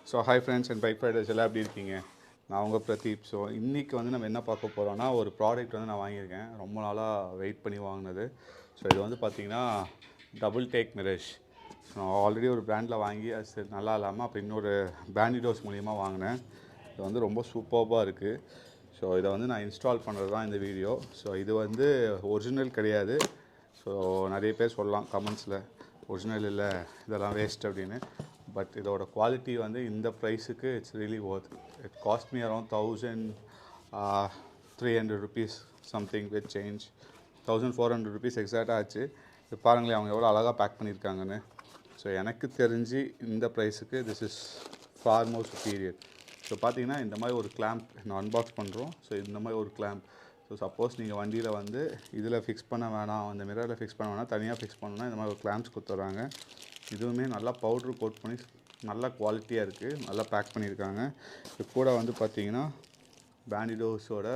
So hi friends and bike Riders எல்லாம் எப்படி இருக்கீங்க? நான் உங்கள் பிரதீப். ஸோ இன்றைக்கி வந்து நம்ம என்ன பார்க்க போகிறோம்னா, ஒரு ப்ராடக்ட் வந்து நான் வாங்கியிருக்கேன். ரொம்ப நாளாக வெயிட் பண்ணி வாங்கினது. ஸோ இது வந்து பார்த்திங்கன்னா டபுள்டேக் மிரர்ஸ். நான் ஆல்ரெடி ஒரு பிராண்டில் வாங்கி அது நல்லா இல்லாமல் அப்போ இன்னொரு பேண்டிடோஸ் மூலிமா வாங்கினேன். இது வந்து ரொம்ப சூப்பர்பாக இருக்குது. ஸோ இதை வந்து நான் இன்ஸ்டால் பண்ணுறது தான் இந்த வீடியோ. ஸோ இது வந்து ஒரிஜினல் கிடையாது. ஸோ நிறைய பேர் சொல்லலாம் கமெண்ட்ஸில் ஒரிஜினல் இல்லை, இதெல்லாம் வேஸ்ட் அப்படின்னு. பட் இதோட குவாலிட்டி வந்து இந்த ப்ரைஸுக்கு it's really worth. It cost me around 1300 rupees something with change. 1400 rupees எக்ஸாக்டாக ஆச்சு. இப்போ பாருங்களேன் அவங்க எவ்வளோ அழகாக பேக் பண்ணியிருக்காங்கன்னு. ஸோ எனக்கு தெரிஞ்சு இந்த ப்ரைஸுக்கு this is far more superior. So பார்த்தீங்கன்னா இந்த மாதிரி ஒரு கிளாம்ப் நான் அன்பாக்ஸ் பண்ணுறோம். ஸோ இந்த மாதிரி ஒரு கிளாம்ப். ஸோ சப்போஸ் நீங்கள் வண்டியில் வந்து இதில் ஃபிக்ஸ் பண்ண வேணாம், அந்த மிரரில் ஃபிக்ஸ் பண்ண வேணாம், தனியாக ஃபிக்ஸ் பண்ணணும்னா இந்த மாதிரி ஒரு கிளாம்ப்ஸ் கொடுத்துட்றாங்க. இதுவுமே நல்லா பவுட்ரு கோட் பண்ணி நல்லா குவாலிட்டியாக இருக்குது, நல்லா பேக் பண்ணியிருக்காங்க. இது கூட வந்து பார்த்திங்கன்னா பேண்டிடோஸோட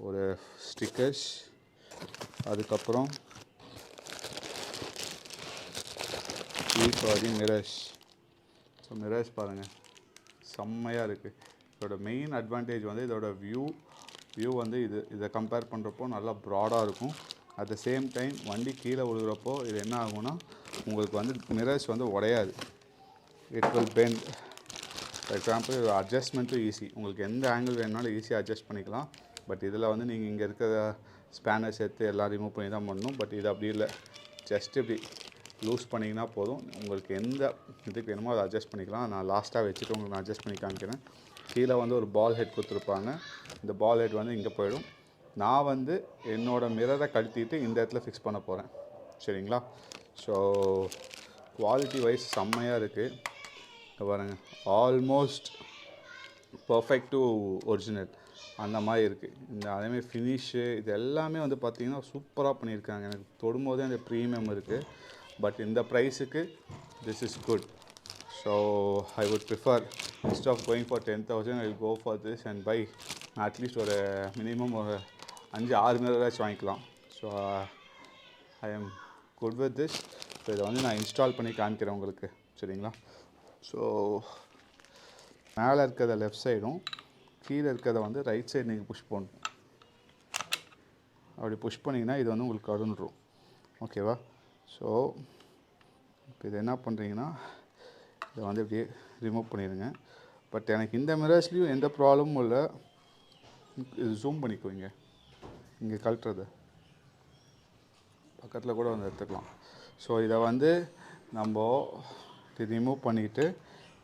ஒரு ஸ்டிக்கர்ஸ், அதுக்கப்புறம் for the mirrors. So mirrors பாருங்கள் செம்மையாக இருக்குது. இதோட மெயின் அட்வான்டேஜ் வந்து இதோட வியூ வந்து இதை கம்பேர் பண்ணுறப்போ நல்லா ப்ராடாக இருக்கும். அட் த சேம் டைம் வண்டி கீழே விழுகிறப்போ இது என்ன ஆகும்னா உங்களுக்கு வந்து மிரர்ஸ் வந்து உடையாது. It will bend. For example அட்ஜஸ்ட்மெண்ட்டும் ஈஸி. உங்களுக்கு எந்த ஆங்கிள் வேணுனாலும் ஈஸியாக அட்ஜஸ்ட் பண்ணிக்கலாம். பட் இதில் வந்து நீங்கள் இங்கே இருக்கிற ஸ்பேனர் சேர்த்து எல்லாம் ரிமூவ் பண்ணி தான் பண்ணணும். பட் இது அப்படி இல்லை. ஜஸ்ட் இப்படி லூஸ் பண்ணிங்கன்னா போதும். உங்களுக்கு எந்த இதுக்கு வேணுமோ அதை அட்ஜஸ்ட் பண்ணிக்கலாம். நான் லாஸ்ட்டாக வச்சுட்டு உங்களுக்கு நான் அட்ஜஸ்ட் பண்ணி காமிக்கிறேன். கீழே வந்து ஒரு பால் ஹெட் கொடுத்துருப்பாங்க. இந்த பால் ஹெட் வந்து இங்கே போயிடும். நான் வந்து என்னோடய மிரரை கழட்டிட்டு இந்த இடத்துல ஃபிக்ஸ் பண்ண போகிறேன். சரிங்களா? ஸோ குவாலிட்டி வைஸ் செம்மையாக இருக்குது. பாருங்கள் ஆல்மோஸ்ட் பர்ஃபெக்ட் டு ஒரிஜினல் அந்த மாதிரி இருக்குது. இந்த அதேமாதிரி ஃபினிஷு இது எல்லாமே வந்து பார்த்திங்கன்னா சூப்பராக பண்ணியிருக்காங்க. எனக்கு தொடும்போதே அந்த ப்ரீமியம் இருக்குது. பட் இந்த ப்ரைஸுக்கு this is good. So I would prefer instead of going for 10,000 I will go for this and buy at least ஒரு மினிமம் ஒரு 5-6 மிரராச்சும் வாங்கிக்கலாம். So I am good with this. So இதை வந்து நான் இன்ஸ்டால் பண்ணி காமிக்கிறேன் உங்களுக்கு. சரிங்களா? ஸோ மேலே இருக்கிறத லெஃப்ட் சைடும் கீழே இருக்கிறத வந்து ரைட் சைடு நீங்கள் புஷ் பண்ணணும். அப்படி புஷ் பண்ணிங்கன்னா இது வந்து உங்களுக்கு கருந்துடும். ஓகேவா? ஸோ இப்போ இது என்ன பண்ணுறீங்கன்னா இதை வந்து இப்படியே ரிமூவ் பண்ணிடுங்க. பட் எனக்கு இந்த மிரர்ஸ்லேயும் எந்த ப்ராப்ளமும் இல்லை. இது ஜூம் பண்ணிக்குவீங்க. இங்கே கழட்டுறது பக்கத்தில் கூட வந்து எடுத்துக்கலாம். ஸோ இதை வந்து நம்ம ரிமூவ் பண்ணிவிட்டு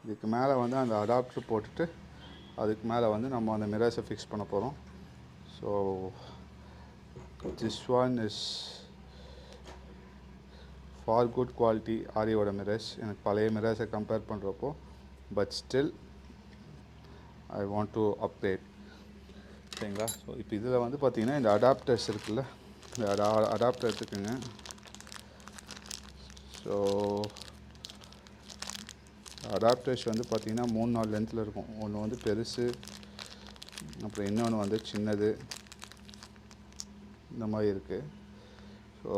இதுக்கு மேலே வந்து அந்த அடாப்டர் போட்டுட்டு அதுக்கு மேலே வந்து நம்ம அந்த மிரர்ஸை ஃபிக்ஸ் பண்ண போகிறோம். So this one is for good quality. ஆரியோட மிரர்ஸ் எனக்கு பழைய மிரர்ஸை கம்பேர் பண்ணுறப்போ but still I want to upgrade. சரிங்களா? ஸோ இப்போ இதில் வந்து பார்த்திங்கன்னா இந்த அடாப்டர்ஸ் இருக்குல்ல, இந்த அடாப்டர் எடுத்துக்கோங்க. ஸோ அடாப்டர்ஸ் வந்து பார்த்திங்கன்னா 3-4 லென்த்தில் இருக்கும். ஒன்று வந்து பெருசு, அப்புறம் இன்னொன்று வந்து சின்னது, இந்த மாதிரி இருக்குது. ஸோ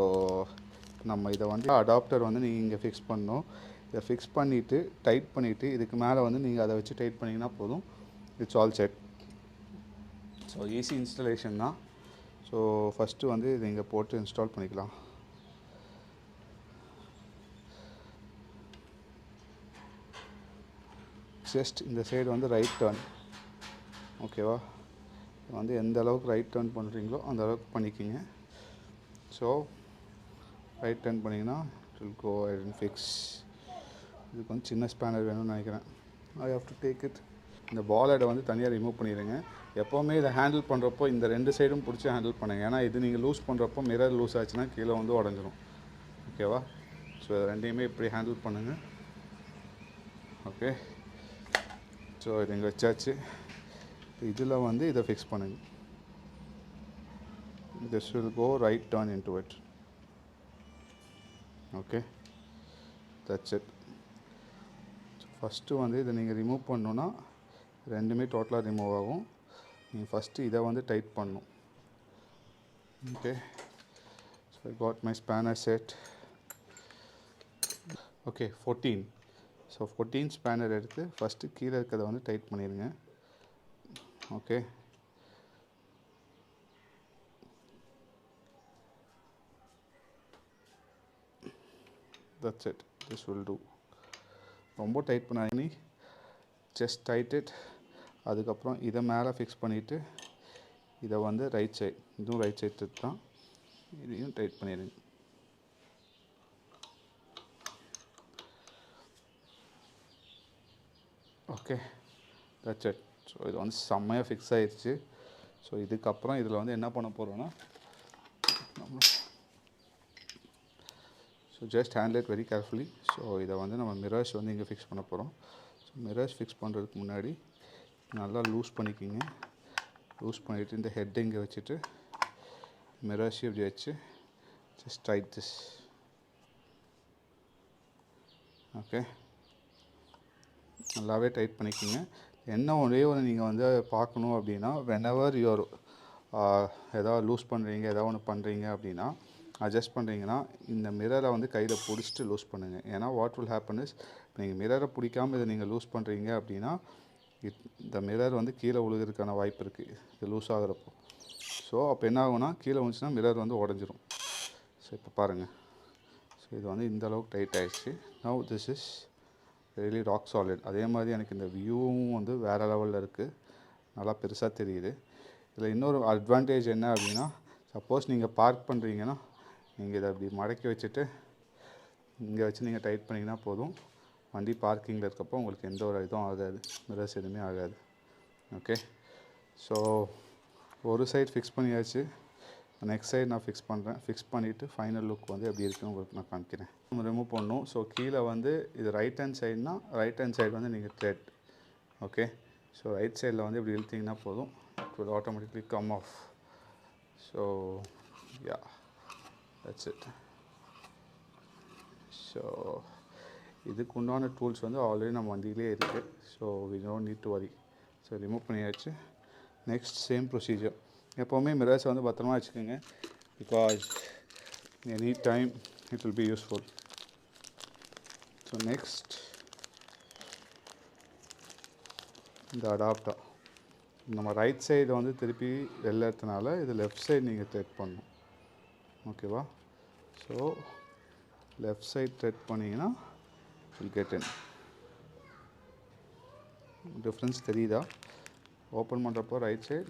நம்ம இதை வந்து அடாப்டர் வந்து நீங்கள் இங்கே ஃபிக்ஸ் பண்ணணும். இதை ஃபிக்ஸ் பண்ணிவிட்டு டைட் பண்ணிவிட்டு இதுக்கு மேலே வந்து நீங்கள் அதை வச்சு டைட் பண்ணிங்கன்னா போதும். It's all set. So easy installation தான். ஸோ ஃபஸ்ட்டு வந்து இதை இங்கே போட்டு இன்ஸ்டால் பண்ணிக்கலாம். ஜஸ்ட் இந்த சைடு வந்து ரைட் டர்ன். ஓகேவா? வந்து எந்த அளவுக்கு ரைட் டர்ன் பண்ணுறீங்களோ அந்த அளவுக்கு பண்ணிக்கிங்க. ஸோ ரைட் டர்ன் பண்ணிங்கன்னா it will go and fix. இதுக்கு வந்து சின்ன ஸ்பேனர் வேணும்னு நினைக்கிறேன். I have to take it. இந்த பால் ஹெட்டை வந்து தனியாக ரிமூவ் பண்ணிடுங்க. எப்போவுமே இதை ஹேண்டில் பண்ணுறப்போ இந்த 2 சைடும் பிடிச்சி ஹேண்டில் பண்ணுங்கள். ஏன்னா இது நீங்கள் லூஸ் பண்ணுறப்போ மிரர் லூஸ் ஆச்சுன்னா கீழே வந்து உடஞ்சிரும். ஓகேவா? ஸோ இது ரெண்டையுமே இப்படி ஹேண்டில் பண்ணுங்கள். ஓகே. ஸோ இது இங்கே வச்சாச்சு. இதில் வந்து இதை ஃபிக்ஸ் பண்ணுங்க. This will go right turn into it. Okay, that's it. First வந்து இதை நீங்கள் ரிமூவ் பண்ணணுன்னா ரெண்டுமே டோட்டலாக ரிமூவ் ஆகும். நீங்கள் ஃபஸ்ட்டு இதை வந்து டைட் பண்ணணும். Okay, so I got my spanner set. Okay 14. So 14 spanner எடுத்து ஃபஸ்ட்டு கீழே இருக்கிறத வந்து டைட் பண்ணிடுங்க. Okay, that's it, this will do. ரொம்ப டைட் பண்ணாதீங்க, ஜஸ்ட் டைட் இட். அதுக்கப்புறம் இதை மேலே ஃபிக்ஸ் பண்ணிவிட்டு இதை வந்து ரைட் சைட், இதுவும் ரைட் சைட் தான், இதையும் டைட் பண்ணிடுங்க. Okay, that's it. ஸோ இது வந்து செம்மையாக ஃபிக்ஸ் ஆகிடுச்சு. ஸோ இதுக்கப்புறம் இதில் வந்து என்ன பண்ண போகிறோன்னா, so just handle it very carefully. So இதை வந்து நம்ம மிரர்ஸ் வந்து இங்கே ஃபிக்ஸ் பண்ண போகிறோம். ஸோ மிரர்ஸ் ஃபிக்ஸ் பண்ணுறதுக்கு முன்னாடி நல்லா லூஸ் பண்ணிக்கிங்க. லூஸ் பண்ணிவிட்டு இந்த ஹெட் இங்கே வச்சுட்டு மிரர்ஸையும் இப்படி வச்சு ஜஸ்ட் டைட் திஸ். ஓகே, நல்லாவே டைட் பண்ணிக்கிங்க. என்ன ஒரே ஒன்று நீங்கள் வந்து பார்க்கணும் அப்படின்னா, வெனவர் யூஆர் ஏதாவது லூஸ் பண்ணுறீங்க, ஏதாவது ஒன்று பண்ணுறீங்க அப்படின்னா, அட்ஜஸ்ட் பண்ணுறீங்கன்னா இந்த மிரரை வந்து கையில் பிடிச்சிட்டு லூஸ் பண்ணுங்கள். ஏன்னா வாட் வில் ஹேப்பன் இஸ், நீங்கள் மிரரை பிடிக்காமல் இதை நீங்கள் லூஸ் பண்ணுறீங்க அப்படின்னா இந்த மிரர் வந்து கீழே விழுகிறதுக்கான வாய்ப்பு இருக்குது இது லூஸ் ஆகிறப்போ. ஸோ அப்போ என்ன ஆகும்னா, கீழே வந்துச்சுன்னா மிரர் வந்து உடஞ்சிரும். ஸோ இப்போ பாருங்கள், ஸோ இது வந்து இந்த அளவுக்கு டைட் ஆகிடுச்சு. Now this is really rock solid. அதே மாதிரி எனக்கு இந்த வியூவும் வந்து வேறு லெவலில் இருக்குது, நல்லா பெருசாக தெரியுது. இதில் இன்னொரு அட்வான்டேஜ் என்ன அப்படின்னா, சப்போஸ் நீங்கள் பார்க் பண்ணுறீங்கன்னா நீங்கள் இதை அப்படி மடக்கி வச்சுட்டு இங்கே வச்சு நீங்கள் டைட் பண்ணிங்கன்னா போதும். வண்டி பார்க்கிங்கில் இருக்கப்போ உங்களுக்கு எந்த ஒரு இதுவும் ஆகாது, மிரர்ஸ் எதுவுமே ஆகாது. ஓகே, ஸோ ஒரு சைட் ஃபிக்ஸ் பண்ணியாச்சு. நெக்ஸ்ட் சைடு நான் ஃபிக்ஸ் பண்ணுறேன். ஃபிக்ஸ் பண்ணிவிட்டு ஃபைனல் லுக் வந்து எப்படி இருக்குன்னு உங்களுக்கு நான் காமிக்கிறேன். நம்ம ரிமூவ் பண்ணணும். ஸோ கீழே வந்து இது ரைட் ஹேண்ட் சைடுனா, ரைட் ஹேண்ட் சைடு வந்து நீங்கள் த்ரெட். ஓகே, ஸோ ரைட் சைடில் வந்து இப்படி இழுத்திங்கன்னா போதும், it will automatically come off. So yeah, that's it. So இதுக்கு உண்டான டூல்ஸ் வந்து ஆல்ரெடி நம்ம வண்டியிலே இருக்குது. So we don't need to worry. So remove பண்ணியாச்சு. Next same procedure. எப்போவுமே மிரர்ஸ் வந்து பத்திரமா வச்சுக்கோங்க, because any time it will be useful. So next இந்த அடாப்டர் நம்ம ரைட் சைடு வந்து திருப்பி வெளில எடுத்தனால இது லெஃப்ட் சைடு நீங்கள் த்ரெட் பண்ணணும். ஓகேவா? ஸோ லெஃப்ட் சைட் த்ரெட் பண்ணிங்கன்னா வில் கெட் இன். டிஃப்ரென்ஸ் தெரியுதா? ஓப்பன் பண்ணுறப்போ ரைட் சைடு,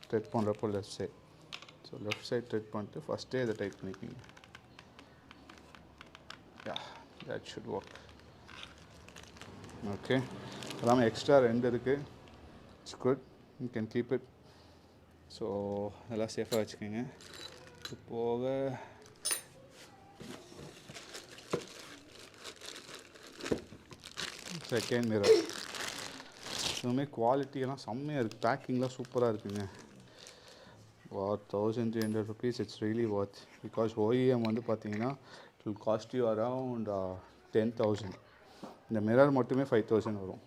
த்ரெட் பண்ணுறப்போ left side. So left side thread பண்ணிட்டு ஃபஸ்ட்டே இதை டைட் பண்ணிக்கிங்க. Yeah, that should work. Okay, எல்லாமே எக்ஸ்ட்ரா 2 இருக்குது. It's good, you can keep it. So எல்லாம் சேஃபாக வச்சுக்கோங்க. இது போக செகண்ட் மிரர் இதுவுமே குவாலிட்டியெல்லாம் செம்மையாக இருக்குது, பேக்கிங்லாம் சூப்பராக இருக்குங்க. What 1300 rupees, it's really worth. Because OEM வந்து பார்த்தீங்கன்னா it will cost you around 10,000. இந்த மிரர் மட்டுமே 5,000 வரும்.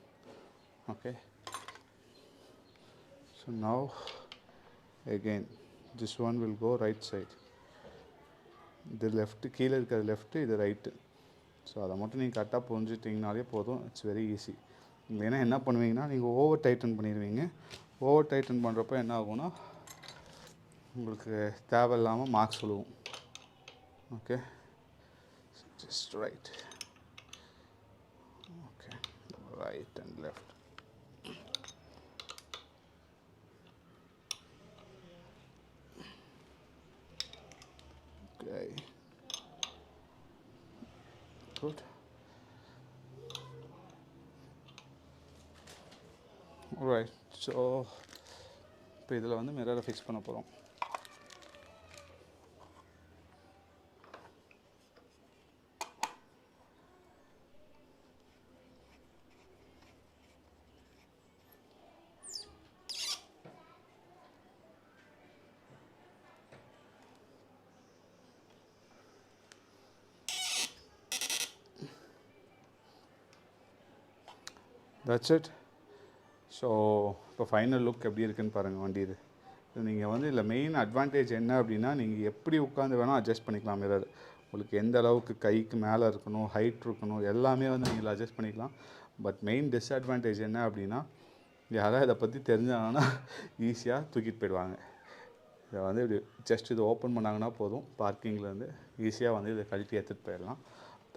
Okay, so now again this one will go right side. இது லெஃப்ட்டு, கீழே இருக்கிறது லெஃப்ட்டு, இது ரைட்டு. ஸோ அதை மட்டும் நீங்கள் கரெக்டாக புரிஞ்சுட்டிங்கனாலே போதும். It's very easy. இல்லைன்னா என்ன பண்ணுவீங்கன்னா, நீங்கள் ஓவர் டைட்டன் பண்ணிடுவீங்க. ஓவர் டைட்டன் பண்ணுறப்போ என்ன ஆகும்னா உங்களுக்கு தேவையில்லாமல் மார்க்ஸ் விழுவும். Okay, just right. Okay, right and left. Okay, good. Right. So இப்போ இதில் வந்து மிரரை ஃபிக்ஸ் பண்ண போகிறோம். That's it. ஸோ இப்போ ஃபைனல் லுக் எப்படி இருக்குன்னு பாருங்கள் வண்டி. இது நீங்கள் வந்து இதில் மெயின் அட்வான்டேஜ் என்ன அப்படின்னா, நீங்கள் எப்படி உட்காந்து வேணால் அட்ஜஸ்ட் பண்ணிக்கலாம் மிரர். உங்களுக்கு எந்த அளவுக்கு கைக்கு மேலே இருக்கணும், ஹைட் இருக்கணும், எல்லாமே வந்து நீங்கள் அட்ஜஸ்ட் பண்ணிக்கலாம். பட் மெயின் டிஸ்அட்வான்டேஜ் என்ன அப்படின்னா, யாராவது இதை பற்றி தெரிஞ்சாங்கன்னா ஈஸியாக தூக்கிட்டு போயிடுவாங்க. இதை வந்து இப்படி ஜஸ்ட் இதை ஓப்பன் பண்ணாங்கன்னா போதும், பார்க்கிங்லேருந்து ஈஸியாக வந்து இதை கழட்டி எடுத்துகிட்டு போயிடலாம்.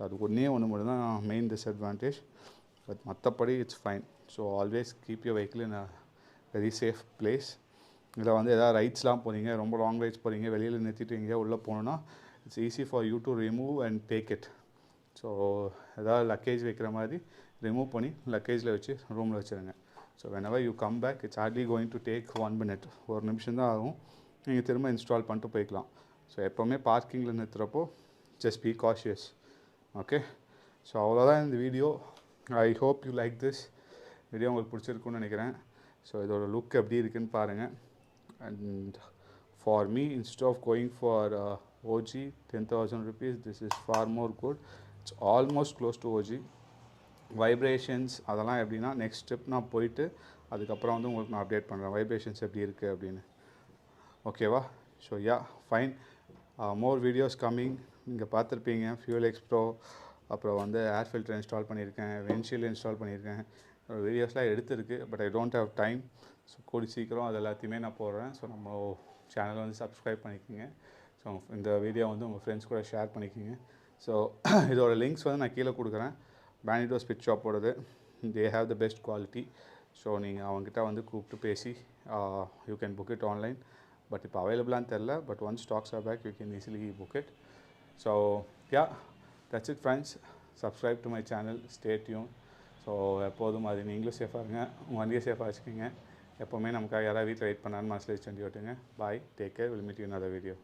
அது ஒன்றே ஒன்று மட்டும் தான் மெயின் டிஸ்அட்வான்டேஜ். பட் மற்றபடி it's fine. So always keep your vehicle in a very safe place. இதில் வந்து எதாவது ரைட்ஸ்லாம் போகிறீங்க, ரொம்ப லாங் ரைட்ஸ் போகிறீங்க, வெளியில் நிறுத்திட்டு எங்கேயோ உள்ளே போகணுன்னா it's easy for you to remove and take it. So எதாவது லக்கேஜ் வைக்கிற மாதிரி ரிமூவ் பண்ணி லக்கேஜில் வச்சு ரூமில் வச்சுருங்க. So whenever you come back it's hardly going to take 1 minute. ஒரு நிமிஷம் தான் ஆகும், நீங்கள் திரும்ப இன்ஸ்டால் பண்ணிட்டு போய்க்கலாம். ஸோ எப்போவுமே பார்க்கிங்கில் நிறுத்துகிறப்போ just be cautious. Okay, so அவ்வளோதான் இந்த video. I hope you like this video. உங்களுக்கு பிடிச்சிருக்குன்னு நினைக்கிறேன். ஸோ இதோட லுக் எப்படி இருக்குன்னு பாருங்கள். And for me, instead of going for OG 10,000 rupees, this is far more good. It's almost close to OG. Vibrations அதெல்லாம் எப்படின்னா நெக்ஸ்ட் ஸ்டெப் நான் போயிட்டு அதுக்கப்புறம் வந்து உங்களுக்கு நான் அப்டேட் பண்ணுறேன் வைப்ரேஷன்ஸ் எப்படி இருக்குது அப்படின்னு. ஓகேவா? So yeah fine. More videos coming. நீங்கள் பார்த்துருப்பீங்க ஃபியூல் எக்ஸ்ப்ரோ, அப்புறம் வந்து ஏர் ஃபில்டர் இன்ஸ்டால் பண்ணியிருக்கேன், விண்ட்ஷீல்டு இன்ஸ்டால் பண்ணியிருக்கேன். வீடியோஸ்லாம் எடுத்துருக்கு, but I don't have time. So கூடி சீக்கிரம் அது எல்லாத்தையுமே நான் போடுறேன். ஸோ நம்ம சேனலை வந்து சப்ஸ்கிரைப் பண்ணிக்கோங்க. ஸோ இந்த வீடியோ வந்து உங்கள் ஃப்ரெண்ட்ஸ் கூட ஷேர் பண்ணிக்கோங்க. ஸோ இதோட லிங்க்ஸ் வந்து நான் கீழே கொடுக்குறேன். பேனிட்டோ ஸ்பிட் ஷாப்போடது. They have the best quality. So நீங்கள் அவங்ககிட்ட வந்து கூப்பிட்டு பேசி you can book it online. But இப்போ அவைலபிளான்னு தெரில, but once stocks are back you can easily book it. So yeah, that's it friends. Subscribe to my channel, stay tune. So எப்போதும் அது நீங்களும் சேஃபாக இருங்க, உங்கள் வண்டியை சேஃபாக வச்சுக்கோங்க. எப்போவுமே நமக்காக யாராவது வீட்டில் வெயிட் பண்ணான்னு மனசில் வச்சு வண்டி ஓட்டுங்க. Bye, take care, will meet you in other video.